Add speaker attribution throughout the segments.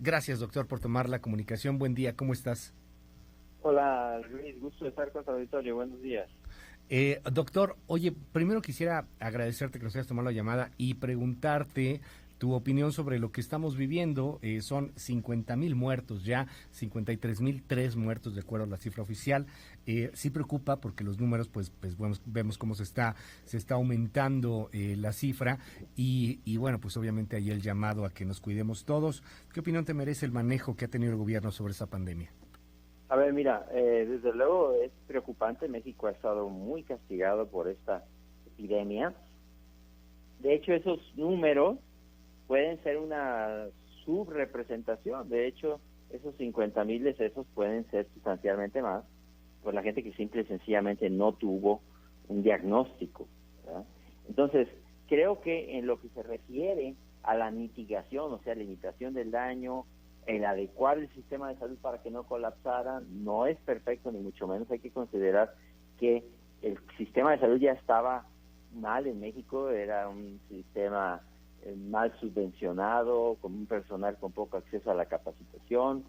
Speaker 1: Gracias, doctor, por tomar la comunicación. Buen día, ¿cómo estás?
Speaker 2: Hola Luis, gusto de estar con tu auditorio, buenos días.
Speaker 1: Doctor, oye, primero quisiera agradecerte que nos hayas tomado la llamada y preguntarte tu opinión sobre lo que estamos viviendo. Son 50,000 muertos ya, 53,003 muertos de acuerdo a la cifra oficial. Sí preocupa porque los números, pues vemos cómo se está aumentando la cifra y bueno, pues obviamente ahí el llamado a que nos cuidemos todos. ¿Qué opinión te merece el manejo que ha tenido el gobierno sobre esa pandemia?
Speaker 2: A ver, mira, desde luego es preocupante, México ha estado muy castigado por esta epidemia. De hecho, esos números pueden ser una subrepresentación, de hecho, esos 50,000 decesos pueden ser sustancialmente más por la gente que simple y sencillamente no tuvo un diagnóstico, ¿verdad? Entonces, creo que en lo que se refiere a la mitigación, o sea, limitación del daño, el adecuar el sistema de salud para que no colapsara, no es perfecto, ni mucho menos. Hay que considerar que el sistema de salud ya estaba mal en México, era un sistema mal subvencionado, con un personal con poco acceso a la capacitación,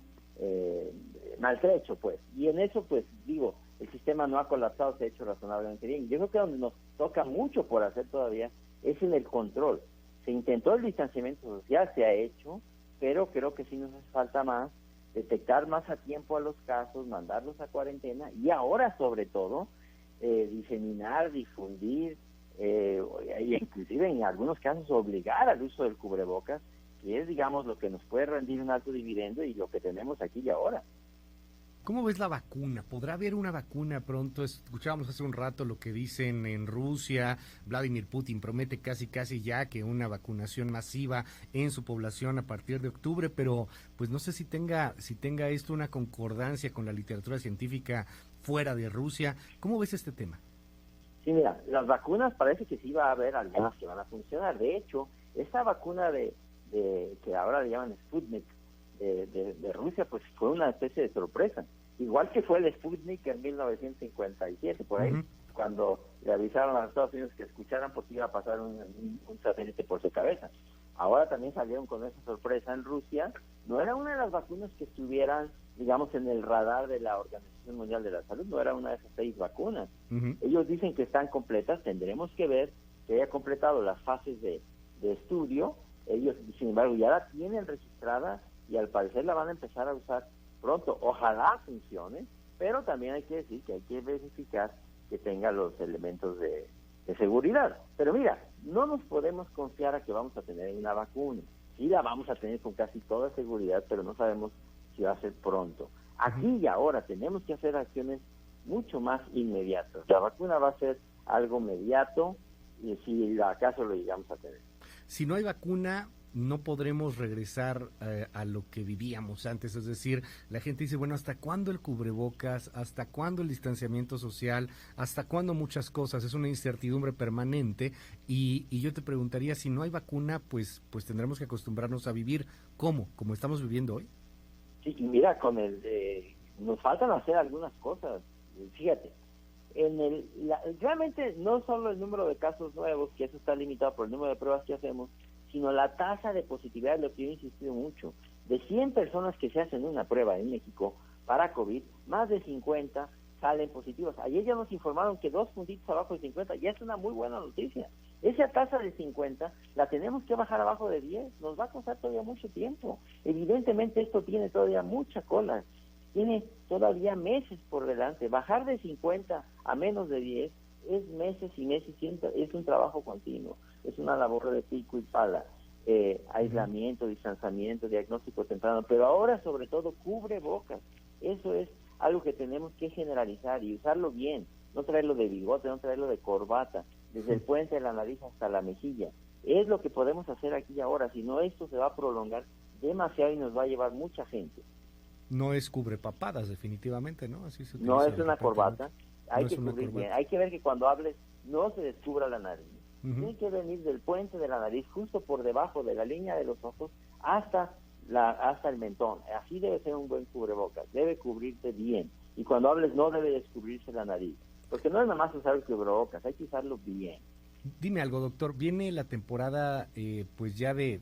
Speaker 2: maltrecho, pues. Y en eso, pues, digo, el sistema no ha colapsado, se ha hecho razonablemente bien. Yo creo que donde nos toca mucho por hacer todavía es en el control. Se intentó el distanciamiento social, se ha hecho, pero creo que sí nos hace falta más, detectar más a tiempo a los casos, mandarlos a cuarentena y ahora sobre todo diseminar, difundir e inclusive en algunos casos obligar al uso del cubrebocas, que es, digamos, lo que nos puede rendir un alto dividendo y lo que tenemos aquí y ahora.
Speaker 1: ¿Cómo ves la vacuna? ¿Podrá haber una vacuna pronto? Escuchábamos hace un rato lo que dicen en Rusia. Vladimir Putin promete casi ya que una vacunación masiva en su población a partir de octubre, pero pues no sé si tenga esto una concordancia con la literatura científica fuera de Rusia. ¿Cómo ves este tema?
Speaker 2: Sí, mira, las vacunas parece que sí va a haber algunas que van a funcionar. De hecho, esta vacuna de que ahora le llaman Sputnik de Rusia, pues fue una especie de sorpresa. Igual que fue el Sputnik en 1957, por ahí,
Speaker 1: Uh-huh.
Speaker 2: cuando le avisaron a los Estados Unidos que escucharan porque iba a pasar un satélite por su cabeza. Ahora también salieron con esa sorpresa en Rusia. No era una de las vacunas que estuvieran, digamos, en el radar de la Organización Mundial de la Salud, no era una de esas 6 vacunas.
Speaker 1: Uh-huh.
Speaker 2: Ellos dicen que están completas, tendremos que ver que haya completado las fases de estudio. Ellos, sin embargo, ya la tienen registrada y al parecer la van a empezar a usar pronto. Ojalá funcione, pero también hay que decir que hay que verificar que tenga los elementos de seguridad. Pero mira, no nos podemos confiar a que vamos a tener una vacuna. Sí la vamos a tener con casi toda seguridad, pero no sabemos si va a ser pronto. Aquí y ahora tenemos que hacer acciones mucho más inmediatas. La vacuna va a ser algo inmediato y si acaso lo llegamos a tener.
Speaker 1: Si no hay vacuna, no podremos regresar a lo que vivíamos antes, es decir, la gente dice, bueno, ¿hasta cuándo el cubrebocas? ¿Hasta cuándo el distanciamiento social? ¿Hasta cuándo muchas cosas? Es una incertidumbre permanente y yo te preguntaría, si no hay vacuna, pues tendremos que acostumbrarnos a vivir como estamos viviendo hoy.
Speaker 2: Sí, y mira, nos faltan hacer algunas cosas. Fíjate, realmente no solo el número de casos nuevos, que eso está limitado por el número de pruebas que hacemos, sino la tasa de positividad, es lo que yo he insistido mucho. De 100 personas que se hacen una prueba en México para COVID, más de 50 salen positivas. Ayer ya nos informaron que 2 puntitos abajo de 50 ya es una muy buena noticia. Esa tasa de 50 la tenemos que bajar abajo de 10, nos va a costar todavía mucho tiempo. Evidentemente esto tiene todavía mucha cola, tiene todavía meses por delante. Bajar de 50 a menos de 10 es meses y meses, es un trabajo continuo, es una labor de pico y pala, aislamiento, distanciamiento, diagnóstico temprano, pero ahora sobre todo cubre bocas. Eso es algo que tenemos que generalizar y usarlo bien, no traerlo de bigote, no traerlo de corbata, desde el puente de la nariz hasta la mejilla. Es lo que podemos hacer aquí y ahora, si no esto se va a prolongar demasiado y nos va a llevar mucha gente.
Speaker 1: No es cubrepapadas, definitivamente, ¿no? Así se
Speaker 2: No
Speaker 1: utiliza
Speaker 2: es
Speaker 1: de
Speaker 2: una
Speaker 1: repente
Speaker 2: corbata,
Speaker 1: mucho.
Speaker 2: hay
Speaker 1: No es
Speaker 2: que
Speaker 1: una
Speaker 2: cubrir bien,
Speaker 1: corbata.
Speaker 2: hay que ver que cuando hables no se descubra la nariz.
Speaker 1: Uh-huh.
Speaker 2: Tiene que venir del puente de la nariz, justo por debajo de la línea de los ojos, hasta el mentón. Así debe ser un buen cubrebocas, debe cubrirte bien. Y cuando hables no debe descubrirse la nariz, porque no es nada más usar el cubrebocas, hay que usarlo bien.
Speaker 1: Dime algo, doctor, viene la temporada pues ya de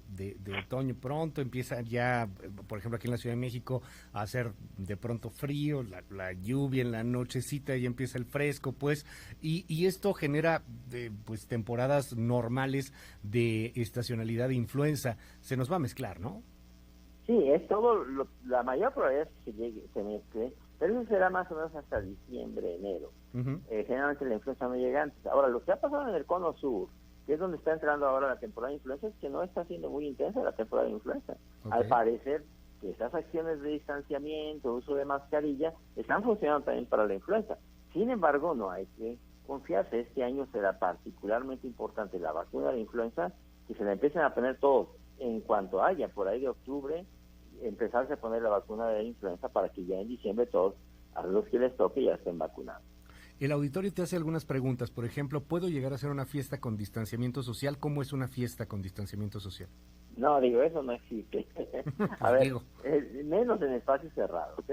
Speaker 1: otoño pronto, empieza ya, por ejemplo, aquí en la Ciudad de México a hacer de pronto frío, la lluvia en la nochecita y empieza el fresco, pues, y esto genera pues temporadas normales de estacionalidad de influenza, se nos va a mezclar, ¿no?
Speaker 2: Sí, es todo, la mayor probabilidad es que llegue, se mezcle, pero eso será más o menos hasta diciembre, enero.
Speaker 1: Uh-huh.
Speaker 2: Generalmente la influenza no llega antes. Ahora, lo que ha pasado en el cono sur, que es donde está entrando ahora la temporada de influenza, es que no está siendo muy intensa la temporada de influenza.
Speaker 1: Okay.
Speaker 2: Al parecer, que esas acciones de distanciamiento, uso de mascarilla, están funcionando también para la influenza. Sin embargo, no hay que confiarse. Este año será particularmente importante la vacuna de influenza, que se la empiecen a poner todos en cuanto haya, por ahí de octubre, empezarse a poner la vacuna de la influenza para que ya en diciembre todos, a los que les toque, ya estén vacunados.
Speaker 1: El auditorio te hace algunas preguntas. Por ejemplo, ¿puedo llegar a hacer una fiesta con distanciamiento social? ¿Cómo es una fiesta con distanciamiento social?
Speaker 2: No, digo, eso no existe. A ver, menos en espacios cerrados.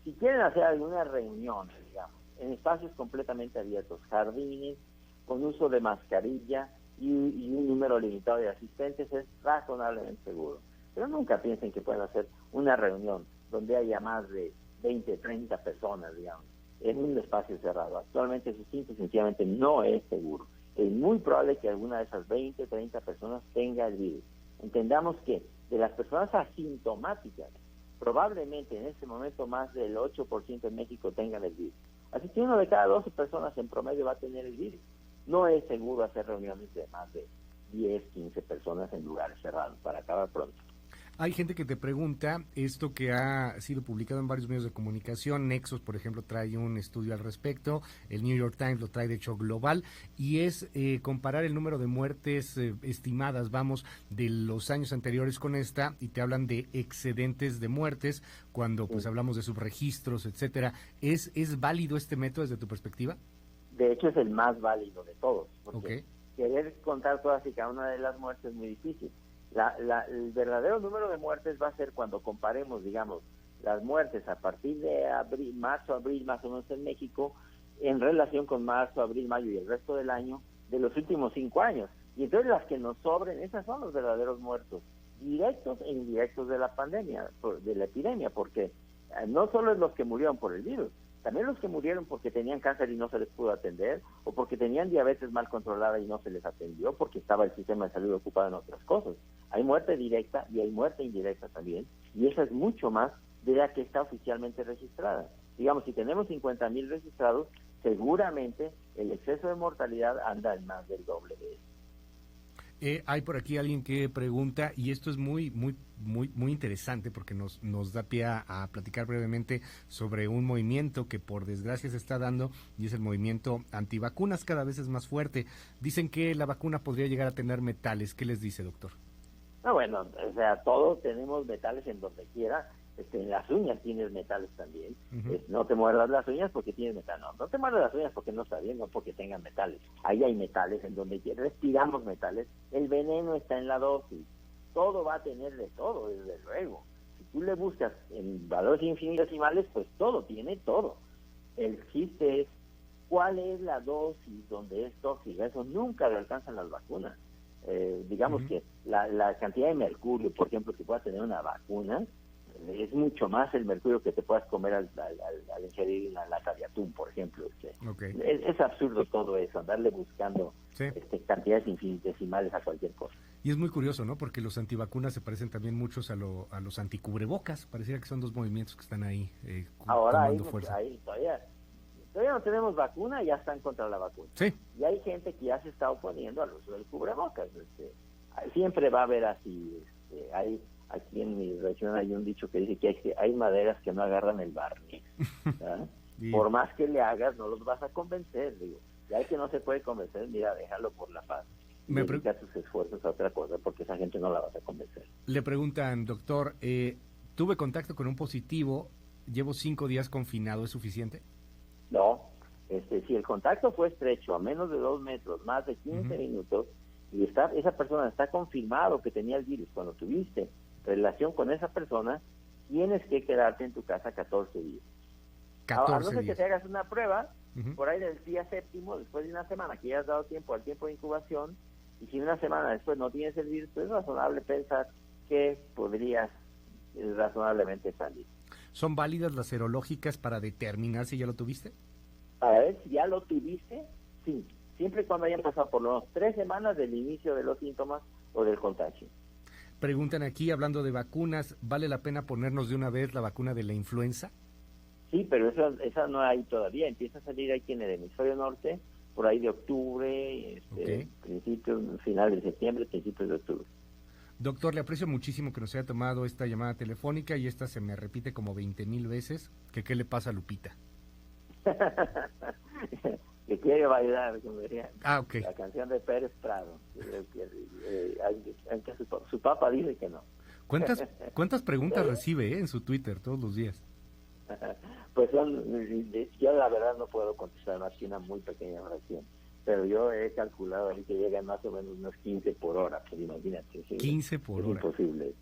Speaker 2: Si quieren hacer alguna reunión, digamos, en espacios completamente abiertos, jardines, con uso de mascarilla y un número limitado de asistentes, es razonablemente seguro. Pero nunca piensen que pueden hacer una reunión donde haya más de 20, 30 personas, digamos, en un espacio cerrado. Actualmente eso simple y sencillamente no es seguro. Es muy probable que alguna de esas 20, 30 personas tenga el virus. Entendamos que de las personas asintomáticas, probablemente en este momento más del 8% en México tengan el virus. Así que 1 de cada 12 personas en promedio va a tener el virus. No es seguro hacer reuniones de más de 10, 15 personas en lugares cerrados para acabar pronto.
Speaker 1: Hay gente que te pregunta, esto que ha sido publicado en varios medios de comunicación, Nexos, por ejemplo, trae un estudio al respecto, el New York Times lo trae de hecho global, y es comparar el número de muertes estimadas, vamos, de los años anteriores con esta, y te hablan de excedentes de muertes, cuando pues hablamos de subregistros, etcétera. ¿Es válido este método desde tu perspectiva?
Speaker 2: De hecho, es el más válido de todos, porque querer contar todas y cada una de las muertes es muy difícil. El verdadero número de muertes va a ser cuando comparemos, digamos, las muertes a partir de marzo, abril, más o menos en México, en relación con marzo, abril, mayo y el resto del año de los últimos 5 años. Y entonces las que nos sobren, esas son los verdaderos muertos, directos e indirectos de la pandemia, de la epidemia, porque no solo es los que murieron por el virus, también los que murieron porque tenían cáncer y no se les pudo atender, o porque tenían diabetes mal controlada y no se les atendió, porque estaba el sistema de salud ocupado en otras cosas. Hay muerte directa y hay muerte indirecta también, y esa es mucho más de la que está oficialmente registrada. Digamos, si tenemos 50,000 registrados, seguramente el exceso de mortalidad anda en más del doble de eso.
Speaker 1: Hay por aquí alguien que pregunta, y esto es muy interesante porque nos da pie a platicar brevemente sobre un movimiento que por desgracia se está dando, y es el movimiento antivacunas, cada vez es más fuerte. Dicen que la vacuna podría llegar a tener metales. ¿Qué les dice, doctor?
Speaker 2: No, bueno, o sea, todos tenemos metales en donde quiera. En las uñas tienes metales también. Uh-huh. No te muerdas las uñas porque tienes metal. No te muerdas las uñas porque no está bien, no porque tengan metales. Ahí hay metales en donde respiramos metales. El veneno está en la dosis. Todo va a tener de todo, desde luego. Si tú le buscas en valores infinitesimales, pues todo tiene todo. El chiste es cuál es la dosis donde es tóxica. Eso nunca lo alcanzan las vacunas. Digamos uh-huh. que la cantidad de mercurio, por ejemplo, que pueda tener una vacuna, es mucho más el mercurio que te puedas comer al ingerir una lata de atún, por ejemplo.
Speaker 1: Okay.
Speaker 2: Es absurdo todo eso, andarle buscando cantidades infinitesimales a cualquier cosa.
Speaker 1: Y es muy curioso, ¿no? Porque los antivacunas se parecen también muchos a los anticubrebocas. Pareciera que son dos movimientos que están ahí tomando fuerza.
Speaker 2: Todavía no tenemos vacuna y ya están contra la vacuna.
Speaker 1: Sí.
Speaker 2: Y hay gente que ya se está oponiendo al uso del cubrebocas. Siempre va a haber así. Aquí en mi región hay un dicho que dice que hay maderas que no agarran el barniz. Por más que le hagas, no los vas a convencer, digo. Ya que no se puede convencer, mira, déjalo por la paz. Dedica tus esfuerzos a otra cosa, porque esa gente no la vas a convencer.
Speaker 1: Le preguntan, doctor, tuve contacto con un positivo, llevo 5 días confinado, ¿es suficiente?
Speaker 2: No, si el contacto fue estrecho, a menos de 2 metros, más de 15 uh-huh. minutos, y esa persona está confirmado que tenía el virus cuando tuviste relación con esa persona, tienes que quedarte en tu casa 14 días.
Speaker 1: 14
Speaker 2: a no ser
Speaker 1: días.
Speaker 2: que te hagas una prueba, por ahí del día séptimo, después de una semana que ya has dado tiempo al tiempo de incubación, y si una semana después no tienes el virus, es razonable pensar que podrías razonablemente salir.
Speaker 1: ¿Son válidas las serológicas para determinar si ya lo tuviste?
Speaker 2: Para ver si ya lo tuviste, sí, siempre y cuando hayan pasado por lo menos 3 semanas del inicio de los síntomas o del contagio.
Speaker 1: Preguntan aquí, hablando de vacunas, ¿vale la pena ponernos de una vez la vacuna de la influenza?
Speaker 2: Sí, pero esa no hay todavía, empieza a salir aquí en el hemisferio norte, por ahí de octubre, final de septiembre, principios de octubre.
Speaker 1: Doctor, le aprecio muchísimo que nos haya tomado esta llamada telefónica y esta se me repite como 20,000 veces. ¿Qué le pasa a Lupita?
Speaker 2: Que quiere bailar, como diría
Speaker 1: ok.
Speaker 2: La canción de Pérez Prado. Aunque su papá dice que no.
Speaker 1: ¿Cuántas preguntas recibe en su Twitter todos los días?
Speaker 2: Pues yo la verdad no puedo contestar más que una muy pequeña fracción. Pero yo he calculado ahí que llegan más o menos unos 15 por hora, pues imagínate.
Speaker 1: 15 por hora.
Speaker 2: Es imposible.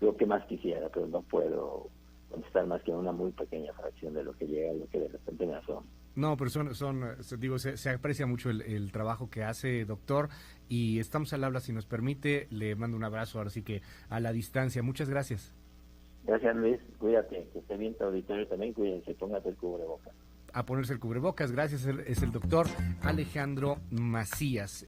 Speaker 2: Yo que más quisiera, pero no puedo contestar más que una muy pequeña fracción de lo que llega y lo que de repente me asoma.
Speaker 1: No, pero se aprecia mucho el trabajo que hace, doctor, y estamos al habla, si nos permite, le mando un abrazo, ahora sí que a la distancia. Muchas gracias.
Speaker 2: Gracias, Luis. Cuídate, que esté bien tu auditorio también, cuídense, póngate el cubrebocas.
Speaker 1: A ponerse el cubrebocas, gracias, es el doctor Alejandro Macías.